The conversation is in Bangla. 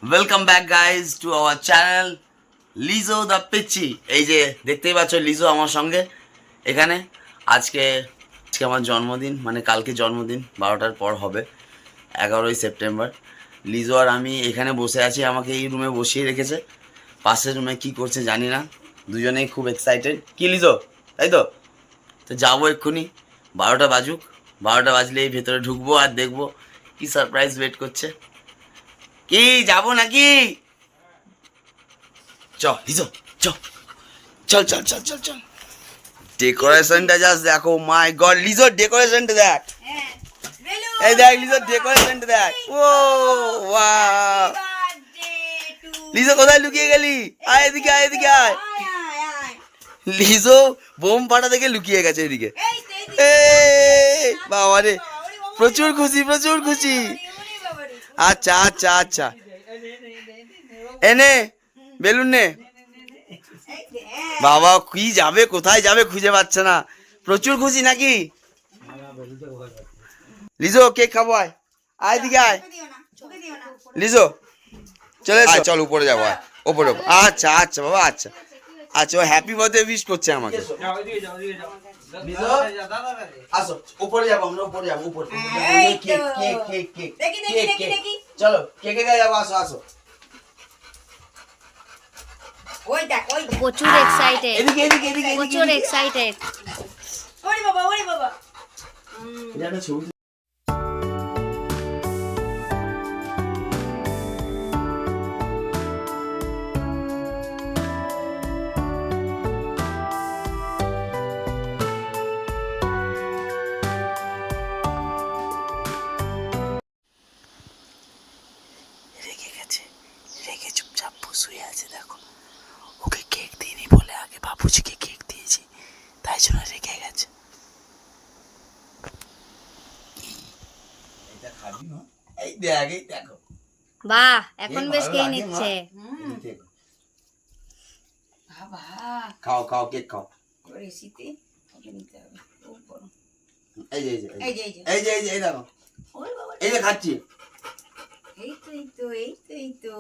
Welcome back guys to our channel Lizzo the পিচ্চি। এই যে দেখতেই পাচ্ছ লিজো আমার সঙ্গে এখানে। আজকে আজকে আমার জন্মদিন, মানে কালকে জন্মদিন, 12টার পর হবে, 11ই সেপ্টেম্বর। লিজো আর আমি এখানে বসে আছি, আমাকে এই রুমে বসিয়ে রেখেছে। পাশের রুমে কি করছে জানি না, দুজনেই খুব এক্সাইটেড। কি লিজো, তাই তো? তো যাবো এক্ষুনি, 12টা বাজুক, 12টা বাজলেই ভেতরে ঢুকবো আর দেখবো কি সারপ্রাইজ ওয়েট করছে। কি যাবো নাকি? চল লিজো, চল চল চল চল চল চল। ডেকোরেশনটা জাস্ট দেখো, মাই গড লিজো ডেকোরেশনটা দেখ। এই দেখ লিজো ডেকোরেশনটা দেখ। ও ওয়াও, লিজো কোথায় লুকিয়ে গেলি? আয় এদিকে, আয় এদিকে আয়। লিজো বোম ফাটা থেকে লুকিয়ে গেছে এদিকে। এই বাবা রে, প্রচুর খুশি প্রচুর খুশি। আচ্ছা আচ্ছা আচ্ছা, এনে বেলুন নে। বাবা কি যাবে, কোথায় যাবে খুঁজে পাচ্ছে না, প্রচুর খুশি নাকি? লিজো কেক খাবো, আয় আয় দিকে আয়। লিজো চলে আয়, চল উপরে যাবো, আয় ওপরে। আচ্ছা আচ্ছা বাবা, আচ্ছা আচ্ছা, ও হ্যাপি বার্থডে উইশ করছে আমাকে। লিজো আসো, উপরে যাবো আমরা, উপরে যাবো, উপরে। Cake cake cake cake cake, চলো কেকে যাবো, আসো আসো। প্রচুর এক্সাইটেড, এদিকে এদিকে এদিকে প্রচুর এক্সাইটেড। ওরে বাবা, ওরে বাবা। এটা ছবি। রেগে গেছে, রেগে চুপচাপ শুয়ে আছে। দেখো ওকে কেক দিইনি বলে আগে বাবুজিকে কেক দিয়েছি, তাই জন্য রেগে গেছে। এটা খাবি না? এই দেখ, এই দেখো। বাহ, এখন বেশ খেয়ে নিচ্ছে। বাবা, খাও খাও কেক খাও। ওরে শীতে ওকে নিতে হবে। খুব বড়। এই যে এই যে এই যে, এই যে। এই যে এই যে, এই দেখো, ওরে বাবা। এই যে খাচ্ছি। এই তো, এই তো, এই তো, এই তো।